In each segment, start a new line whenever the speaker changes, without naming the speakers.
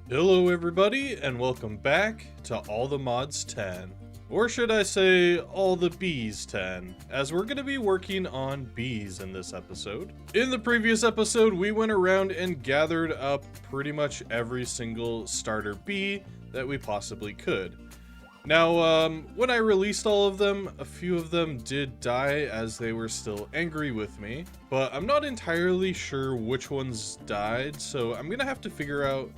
Hello everybody, and welcome back to All the Mods 10. Or should I say, All the Bees 10, as we're going to be working on bees in this episode. In the previous episode, we went around and gathered up pretty much every single starter bee that we possibly could. Now, when I released all of them, a few of them did die as they were still angry with me, but I'm not entirely sure which ones died, so I'm going to have to figure out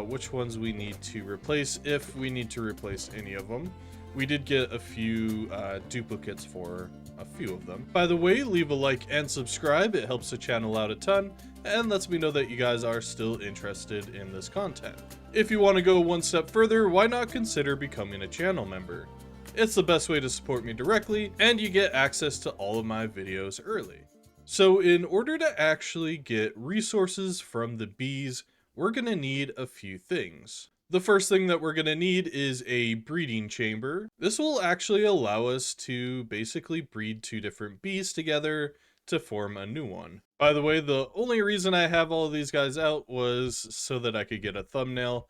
which ones we need to replace, if we need to replace any of them. We did get a few duplicates for a few of them. By the way, leave a like and subscribe, it helps the channel out a ton, and lets me know that you guys are still interested in this content. If you want to go one step further, why not consider becoming a channel member? It's the best way to support me directly, and you get access to all of my videos early. So in order to actually get resources from the bees, we're going to need a few things. The first thing that we're going to need is a breeding chamber. This will actually allow us to basically breed two different bees together to form a new one. By the way, the only reason I have all of these guys out was so that I could get a thumbnail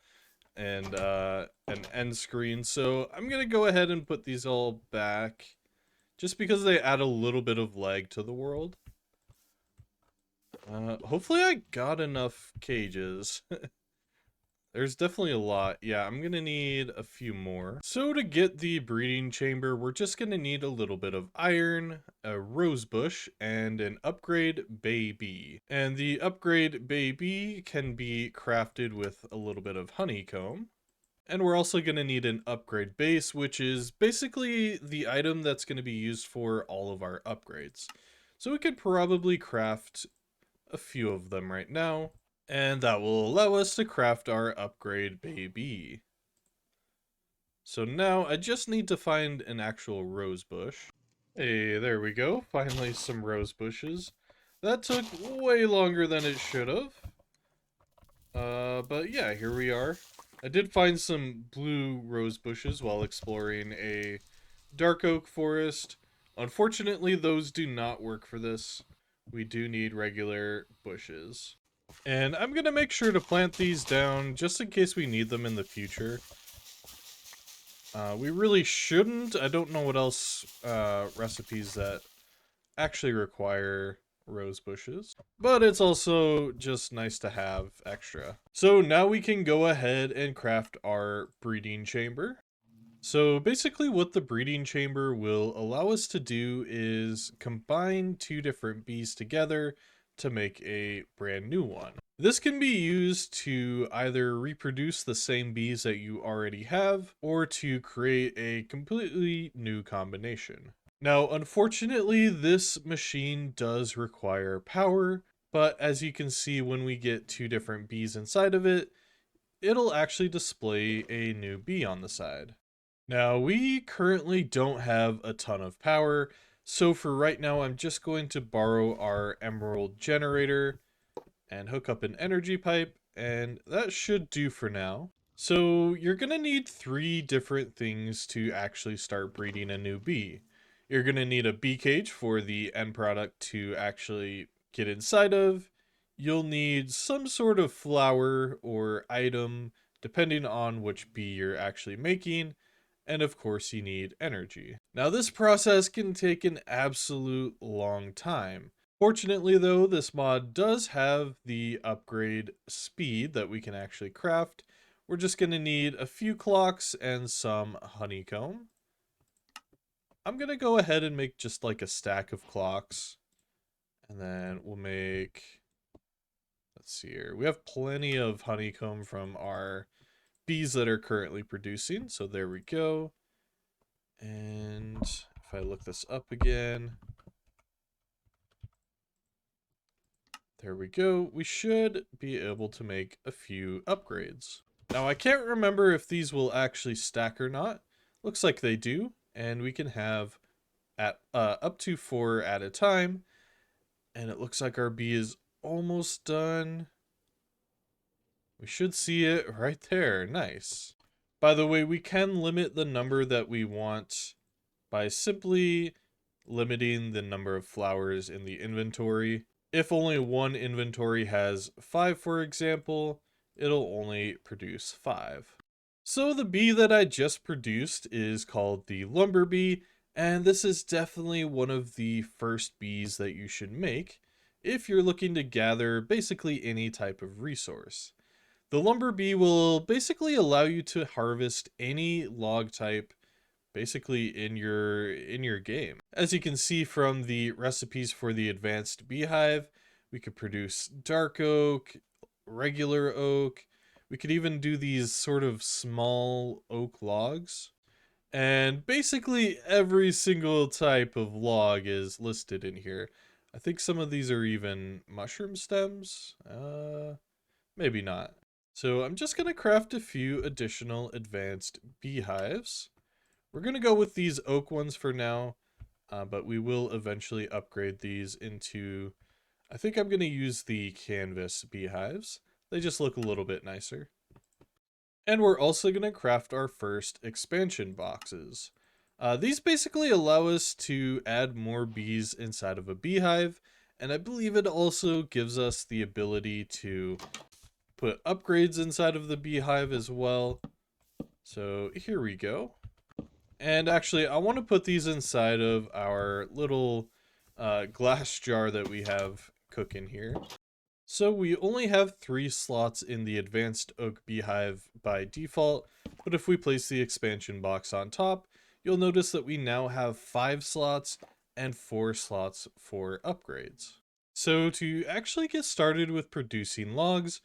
and an end screen. So I'm going to go ahead and put these all back just because they add a little bit of lag to the world. Hopefully I got enough cages. There's definitely a lot. Yeah, I'm gonna need a few more. So to get the breeding chamber, we're just gonna need a little bit of iron, a rose bush, and an upgrade bay bee. And the upgrade bay bee can be crafted with a little bit of honeycomb. And we're also gonna need an upgrade base, which is basically the item that's gonna be used for all of our upgrades. So we could probably craft a few of them right now, and that will allow us to craft our upgrade baby. So now I just need to find an actual rose bush. Hey, there we go. Finally some rose bushes. That took way longer than it should have. But yeah, here we are. I did find some blue rose bushes while exploring a dark oak forest. Unfortunately, those do not work for this. We do need regular bushes. And I'm going to make sure to plant these down just in case we need them in the future. We really shouldn't. I don't know what else recipes that actually require rose bushes. But it's also just nice to have extra. So now we can go ahead and craft our breeding chamber. So basically what the breeding chamber will allow us to do is combine two different bees together to make a brand new one. This can be used to either reproduce the same bees that you already have or to create a completely new combination. Now, unfortunately, this machine does require power, but as you can see when we get two different bees inside of it, it'll actually display a new bee on the side. Now, we currently don't have a ton of power, so for right now, I'm just going to borrow our emerald generator and hook up an energy pipe, and that should do for now. So you're going to need three different things to actually start breeding a new bee. You're going to need a bee cage for the end product to actually get inside of. You'll need some sort of flower or item, depending on which bee you're actually making. And of course you need energy. Now this process can take an absolute long time. Fortunately though, this mod does have the upgrade speed that we can actually craft. We're just going to need a few clocks and some honeycomb. I'm going to go ahead and make just like a stack of clocks. And then we'll make, let's see here, we have plenty of honeycomb from our bees that are currently producing, so there we go. And if I look this up again, there we go. We should be able to make a few upgrades. Now I can't remember if these will actually stack or not. Looks like they do, and we can have at up to 4 at a time. And it looks like our bee is almost done. We should see it right there. Nice. By the way, we can limit the number that we want by simply limiting the number of flowers in the inventory. If only one inventory has 5, for example, it'll only produce 5. So the bee that I just produced is called the lumber bee, and this is definitely one of the first bees that you should make if you're looking to gather basically any type of resource. The lumber bee will basically allow you to harvest any log type basically in your game. As you can see from the recipes for the advanced beehive, we could produce dark oak, regular oak. We could even do these sort of small oak logs. And basically every single type of log is listed in here. I think some of these are even mushroom stems. Maybe not. So I'm just going to craft a few additional advanced beehives. We're going to go with these oak ones for now, but we will eventually upgrade these into, I think I'm going to use the canvas beehives. They just look a little bit nicer. And we're also going to craft our first expansion boxes. These basically allow us to add more bees inside of a beehive, and I believe it also gives us the ability to put upgrades inside of the beehive as well. So here we go. And actually, I want to put these inside of our little glass jar that we have cooking here. So we only have 3 slots in the advanced oak beehive by default, but if we place the expansion box on top, you'll notice that we now have 5 slots and 4 slots for upgrades. So to actually get started with producing logs,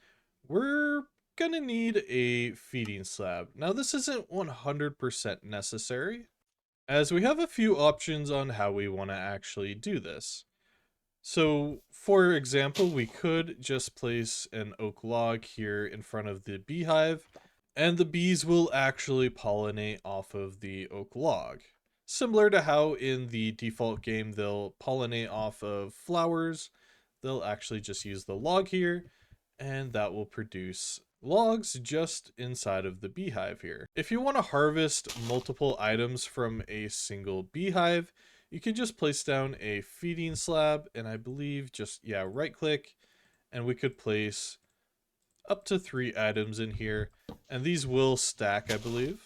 we're gonna need a feeding slab. Now this isn't 100% necessary, as we have a few options on how we want to actually do this. So for example, we could just place an oak log here in front of the beehive, and the bees will actually pollinate off of the oak log. Similar to how in the default game they'll pollinate off of flowers, they'll actually just use the log here, and that will produce logs just inside of the beehive here. If you want to harvest multiple items from a single beehive, you can just place down a feeding slab, and I believe just, yeah, right click, and we could place up to 3 items in here, and these will stack, I believe.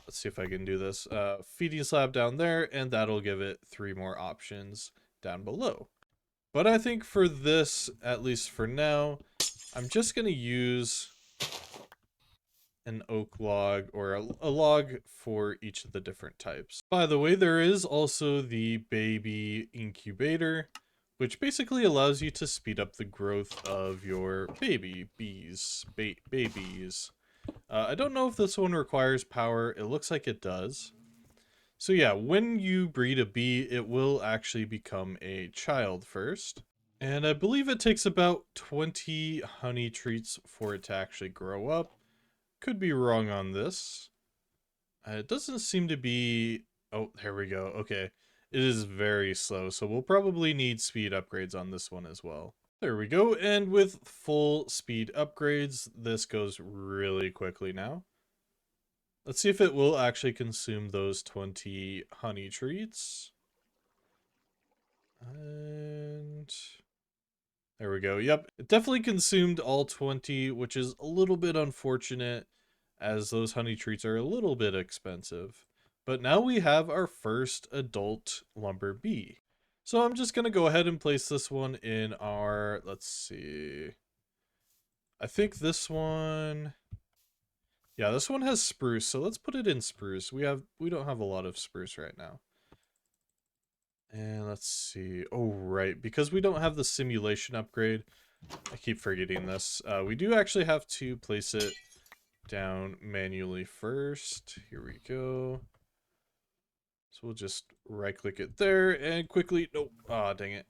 Let's see if I can do this. Feeding slab down there, and that'll give it 3 more options down below. But I think for this, at least for now, I'm just going to use an oak log or a log for each of the different types. By the way, there is also the baby incubator, which basically allows you to speed up the growth of your baby bees, babies. I don't know if this one requires power. It looks like it does. So yeah, when you breed a bee, it will actually become a child first. And I believe it takes about 20 honey treats for it to actually grow up. Could be wrong on this. It doesn't seem to be... Oh, there we go. Okay. It is very slow, so we'll probably need speed upgrades on this one as well. There we go, and with full speed upgrades, this goes really quickly now. Let's see if it will actually consume those 20 honey treats. And... there we go. Yep, it definitely consumed all 20, which is a little bit unfortunate, as those honey treats are a little bit expensive. But now we have our first adult lumber bee. So I'm just going to go ahead and place this one in our, let's see. I think this one, yeah, this one has spruce, so let's put it in spruce. We don't have a lot of spruce right now. And let's see. Oh, right. Because we don't have the simulation upgrade, I keep forgetting this. We do actually have to place it down manually first. Here we go. So we'll just right click it there and quickly, nope. Ah, dang it.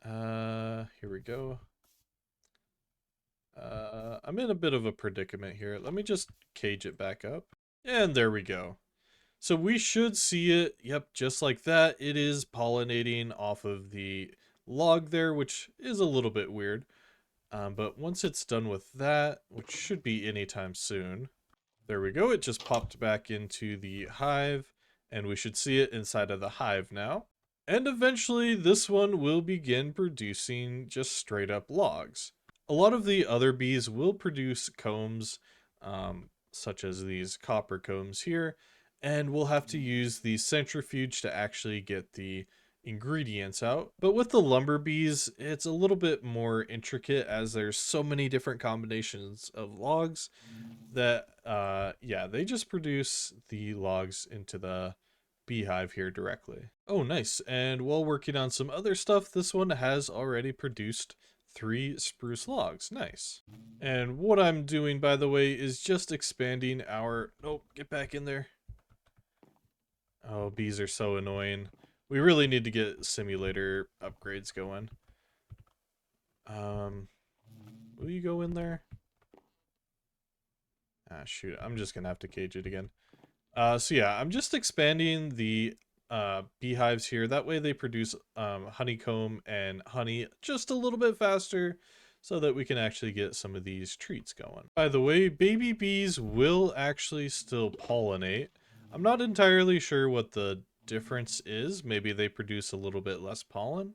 Here we go. I'm in a bit of a predicament here. Let me just cage it back up. And there we go. So we should see it, yep, just like that. It is pollinating off of the log there, which is a little bit weird. But once it's done with that, which should be anytime soon, there we go. It just popped back into the hive, and we should see it inside of the hive now. And eventually this one will begin producing just straight up logs. A lot of the other bees will produce combs, such as these copper combs here, and we'll have to use the centrifuge to actually get the ingredients out. But with the lumber bees, it's a little bit more intricate as there's so many different combinations of logs that, yeah, they just produce the logs into the beehive here directly. Oh, nice. And while working on some other stuff, this one has already produced 3 spruce logs. Nice. And what I'm doing, by the way, is just expanding our... Nope, get back in there. Oh, bees are so annoying. We really need to get simulator upgrades going. Will you go in there? Ah, shoot. I'm just gonna have to cage it again. So yeah, I'm just expanding the beehives here. That way they produce honeycomb and honey just a little bit faster so that we can actually get some of these treats going. By the way, baby bees will actually still pollinate. I'm not entirely sure what the difference is. Maybe they produce a little bit less pollen.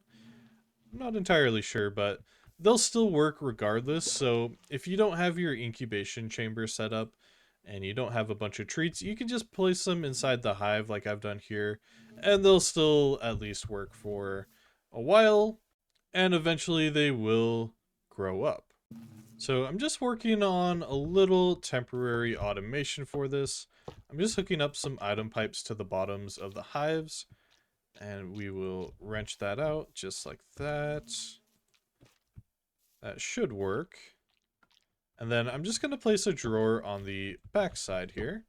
I'm not entirely sure, but they'll still work regardless. So if you don't have your incubation chamber set up and you don't have a bunch of treats, you can just place them inside the hive like I've done here, and they'll still at least work for a while, and eventually they will grow up. So I'm just working on a little temporary automation for this. I'm just hooking up some item pipes to the bottoms of the hives, and we will wrench that out just like that. That should work. And then I'm just going to place a drawer on the back side here,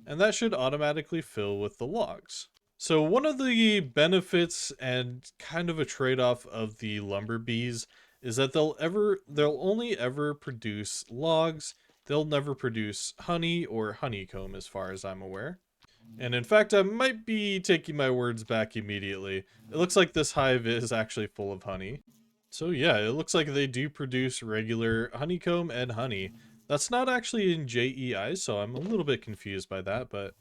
and that should automatically fill with the logs. So one of the benefits and kind of a trade-off of the lumber bees is that they'll only ever produce logs. They'll never produce honey or honeycomb as far as I'm aware. And in fact, I might be taking my words back immediately. It looks like this hive is actually full of honey. So yeah, it looks like they do produce regular honeycomb and honey. That's not actually in JEI, so I'm a little bit confused by that, but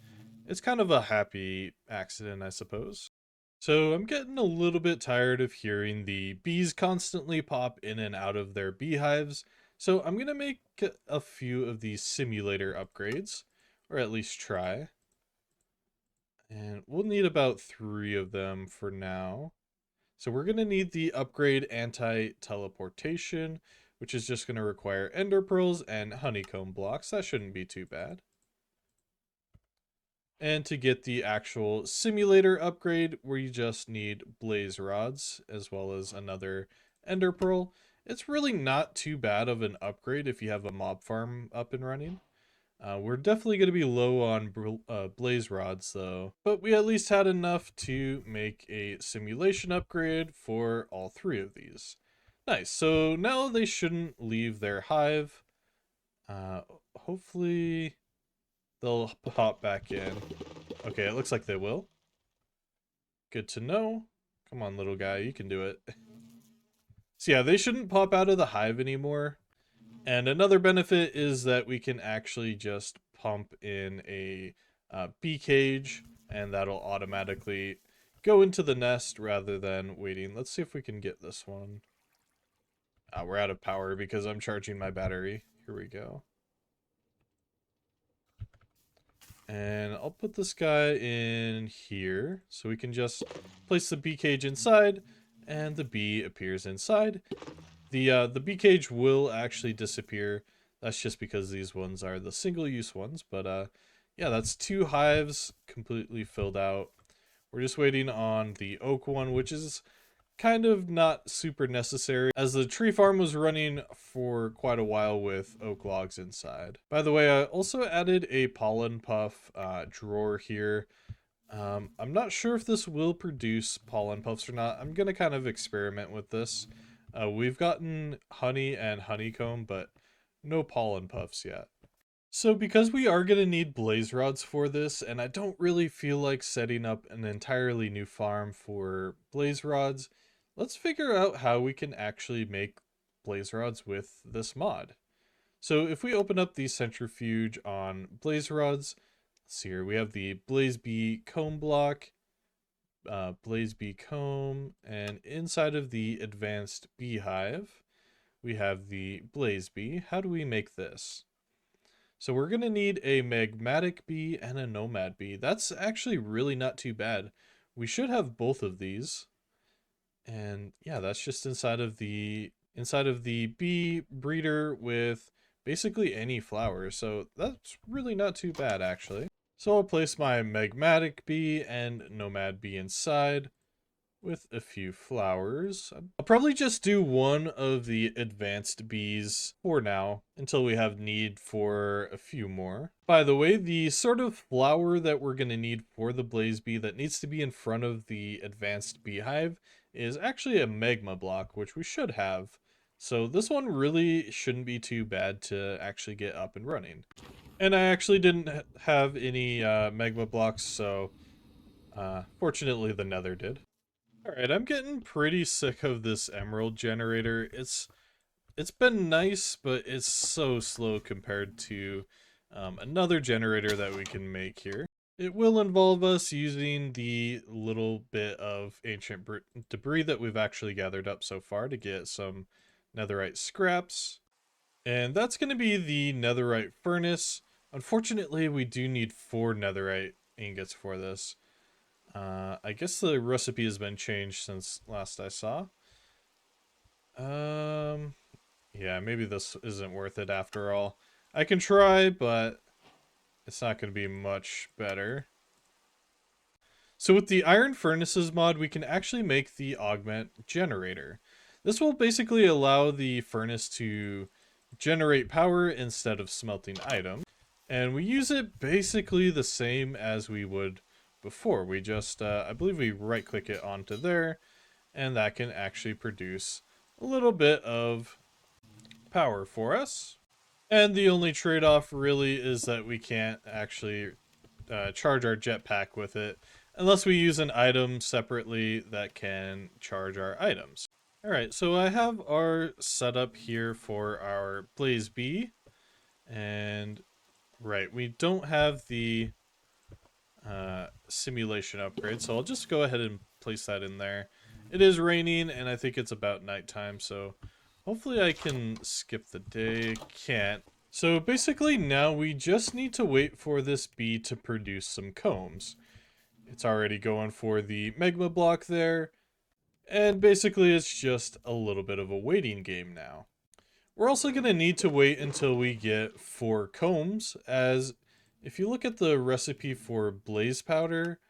it's kind of a happy accident, I suppose. So I'm getting a little bit tired of hearing the bees constantly pop in and out of their beehives, so I'm going to make a few of these simulator upgrades, or at least try. And we'll need about 3 of them for now. So we're going to need the upgrade anti-teleportation, which is just going to require ender pearls and honeycomb blocks. That shouldn't be too bad. And to get the actual simulator upgrade, where you just need blaze rods as well as another ender pearl. It's really not too bad of an upgrade if you have a mob farm up and running. We're definitely going to be low on blaze rods though, but we at least had enough to make a simulation upgrade for all 3 of these. Nice, so now they shouldn't leave their hive. Hopefully they'll pop back in. Okay, it looks like they will. Good to know. Come on, little guy, you can do it. So yeah, they shouldn't pop out of the hive anymore. And another benefit is that we can actually just pump in a bee cage, and that'll automatically go into the nest rather than waiting. Let's see if we can get this one. We're out of power because I'm charging my battery. Here we go. And I'll put this guy in here so we can just place the bee cage inside, and the bee appears inside. The bee cage will actually disappear. That's just because these ones are the single-use ones. But yeah, that's 2 hives completely filled out. We're just waiting on the oak one, which is kind of not super necessary, as the tree farm was running for quite a while with oak logs inside. By the way, I also added a pollen puff drawer here. I'm not sure if this will produce pollen puffs or not. I'm gonna kind of experiment with this. We've gotten honey and honeycomb, but no pollen puffs yet. So because we are going to need blaze rods for this, and I don't really feel like setting up an entirely new farm for blaze rods, let's figure out how we can actually make blaze rods with this mod. So if we open up the centrifuge on blaze rods, let's see here, we have the blaze bee comb block, Plxgue comb, and inside of the advanced beehive, we have the Plxgue. How do we make this? So we're going to need a magmatic bee and a nomad bee. That's actually really not too bad. We should have both of these. And yeah, that's just inside of the bee breeder with basically any flower. So that's really not too bad actually. So I'll place my magmatic bee and nomad bee inside with a few flowers. I'll probably just do one of the advanced bees for now until we have need for a few more. By the way, the sort of flower that we're going to need for the Plxgue that needs to be in front of the advanced beehive is actually a magma block, which we should have. So this one really shouldn't be too bad to actually get up and running. And I actually didn't have any magma blocks, so fortunately the nether did. Alright, I'm getting pretty sick of this emerald generator. It's been nice, but it's so slow compared to another generator that we can make here. It will involve us using the little bit of ancient debris that we've actually gathered up so far to get some netherite scraps. And that's going to be the netherite furnace. Unfortunately, we do need 4 netherite ingots for this. I guess the recipe has been changed since last I saw. Yeah, maybe this isn't worth it after all. I can try, but it's not going to be much better. So with the iron furnaces mod, we can actually make the augment generator. This will basically allow the furnace to generate power instead of smelting items. And we use it basically the same as we would before. We just, I believe we right click it onto there, and that can actually produce a little bit of power for us. And the only trade-off really is that we can't actually charge our jetpack with it unless we use an item separately that can charge our items. Alright, so I have our setup here for our Plxgue, and right, we don't have the simulation upgrade, so I'll just go ahead and place that in there. It is raining, and I think it's about nighttime, so hopefully I can skip the day. Can't. So basically now we just need to wait for this bee to produce some combs. It's already going for the magma block there, and basically it's just a little bit of a waiting game now. We're also going to need to wait until we get 4 combs, as if you look at the recipe for blaze powder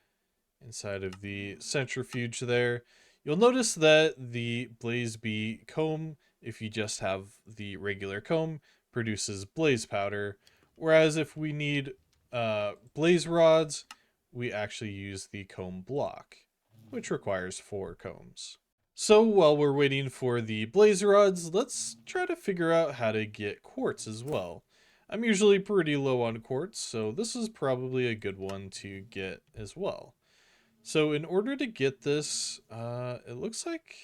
inside of the centrifuge there, you'll notice that the Plxgue comb, if you just have the regular comb, produces blaze powder, whereas if we need blaze rods, we actually use the comb block, which requires 4 combs. So while we're waiting for the blaze rods, let's try to figure out how to get quartz as well. I'm usually pretty low on quartz, so this is probably a good one to get as well. So in order to get this, it looks like...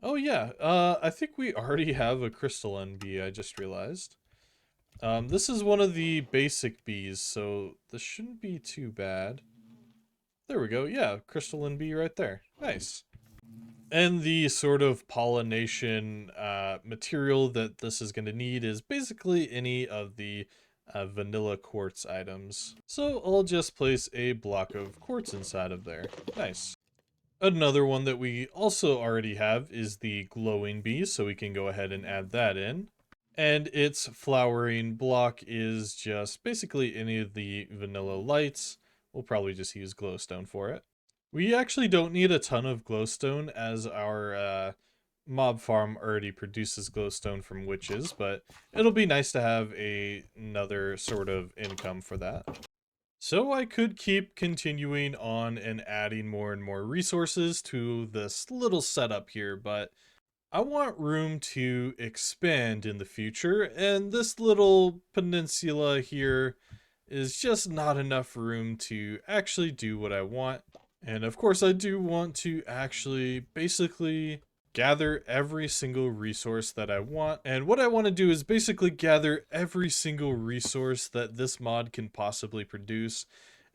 Oh yeah, I think we already have a crystalline bee, I just realized. This is one of the basic bees, so this shouldn't be too bad. There we go, yeah, crystalline bee right there. Nice. And the sort of pollination material that this is going to need is basically any of the vanilla quartz items. So I'll just place a block of quartz inside of there. Nice. Another one that we also already have is the glowing bee, so we can go ahead and add that in. And its flowering block is just basically any of the vanilla lights. We'll probably just use glowstone for it. We actually don't need a ton of glowstone, as our mob farm already produces glowstone from witches, but it'll be nice to have another sort of income for that. So I could keep continuing on and adding more and more resources to this little setup here, but I want room to expand in the future, and this little peninsula here is just not enough room to actually do what I want. And of course I do want to actually basically gather every single resource that I want. And what I want to do is basically gather every single resource that this mod can possibly produce,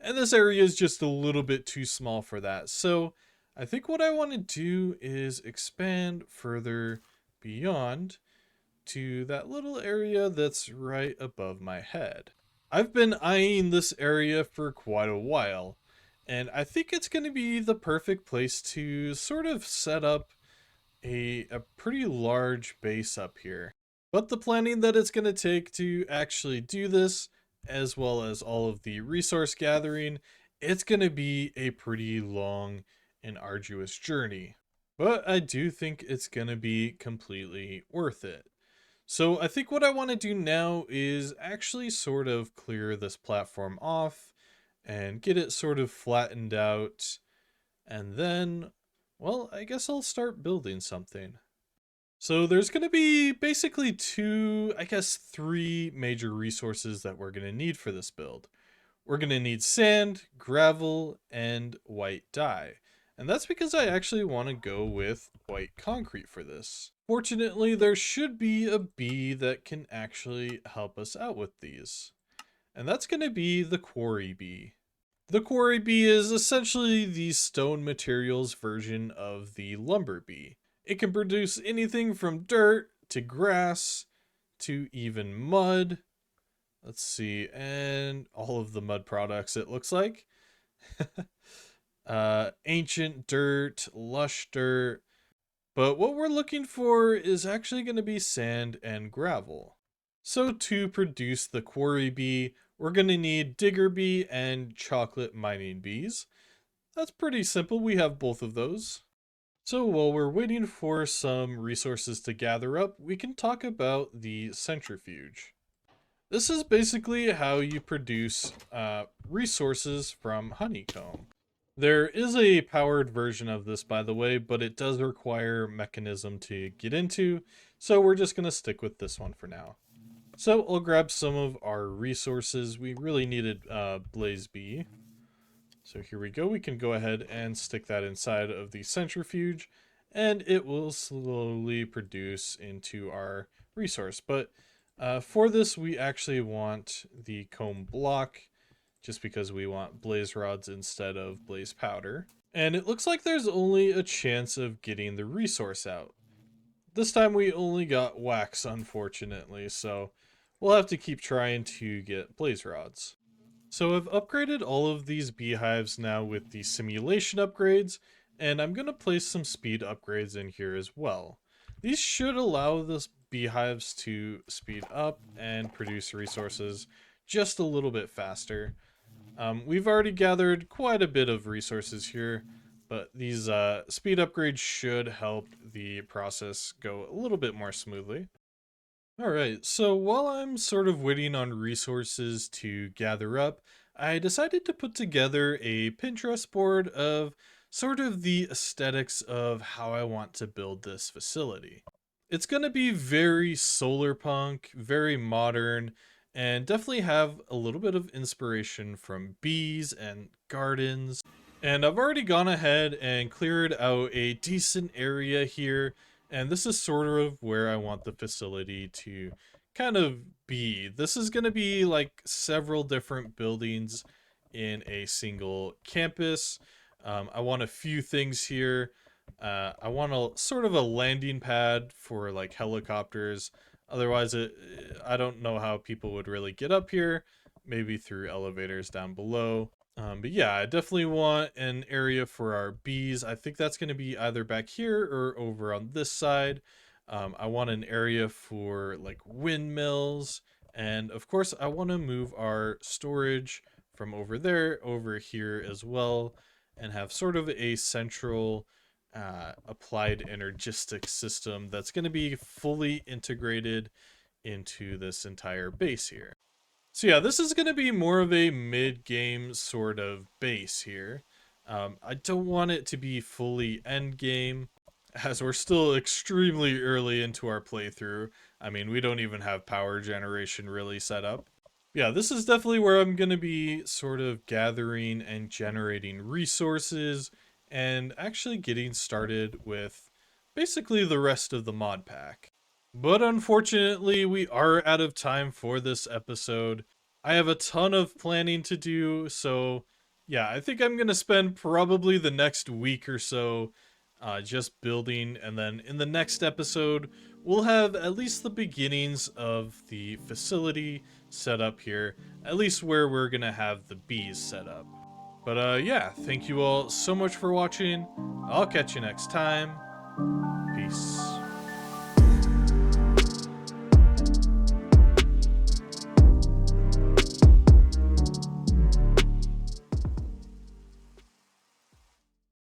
And this area is just a little bit too small for that. So I think what I want to do is expand further beyond to that little area that's right above my head. I've been eyeing this area for quite a while, and I think it's going to be the perfect place to sort of set up a pretty large base up here. But the planning that it's going to take to actually do this, as well as all of the resource gathering, it's going to be a pretty long and arduous journey. But I do think it's going to be completely worth it. So I think what I want to do now is actually sort of clear this platform off and get it sort of flattened out. And then, well, I guess I'll start building something. So there's going to be basically three major resources that we're going to need for this build. We're going to need sand, gravel, and white dye. And that's because I actually want to go with white concrete for this. Fortunately, there should be a bee that can actually help us out with these. And that's going to be the quarry bee. The quarry bee is essentially the stone materials version of the lumber bee. It can produce anything from dirt to grass to even mud. Let's see, and all of the mud products, it looks like. Ancient dirt, lush dirt. But what we're looking for is actually going to be sand and gravel. So to produce the quarry bee, we're going to need digger bee and chocolate mining bees. That's pretty simple, we have both of those. So while we're waiting for some resources to gather up, we can talk about the centrifuge. This is basically how you produce resources from honeycomb. There is a powered version of this, by the way, but it does require mechanism to get into, so we're just going to stick with this one for now. So I'll grab some of our resources. We really needed Plxgue. So here we go. We can go ahead and stick that inside of the centrifuge, and it will slowly produce into our resource. But for this, we actually want the comb block, just because we want blaze rods instead of blaze powder. And it looks like there's only a chance of getting the resource out. This time we only got wax, unfortunately, so we'll have to keep trying to get blaze rods. So I've upgraded all of these beehives now with the simulation upgrades, and I'm going to place some speed upgrades in here as well. These should allow the beehives to speed up and produce resources just a little bit faster. We've already gathered quite a bit of resources here, but these speed upgrades should help the process go a little bit more smoothly. Alright, so while I'm sort of waiting on resources to gather up, I decided to put together a Pinterest board of sort of the aesthetics of how I want to build this facility. It's going to be very solar punk, very modern, and definitely have a little bit of inspiration from bees and gardens. And I've already gone ahead and cleared out a decent area here, and this is sort of where I want the facility to kind of be. This is going to be like several different buildings in a single campus. I want a few things here. I want a sort of a landing pad for like helicopters. Otherwise, I don't know how people would really get up here. Maybe through elevators down below. But yeah, I definitely want an area for our bees. I think that's going to be either back here or over on this side. I want an area for like windmills. And of course, I want to move our storage from over there over here as well, and have sort of a central applied energistic system that's going to be fully integrated into this entire base here. So yeah, this is going to be more of a mid-game sort of base here. I don't want it to be fully end-game, as we're still extremely early into our playthrough. I mean, we don't even have power generation really set up. Yeah, this is definitely where I'm going to be sort of gathering and generating resources and actually getting started with basically the rest of the mod pack. But unfortunately, we are out of time for this episode. I have a ton of planning to do, so yeah, I think I'm gonna spend probably the next week or so just building, and then in the next episode, we'll have at least the beginnings of the facility set up here, at least where we're gonna have the bees set up. But yeah, thank you all so much for watching. I'll catch you next time. Peace.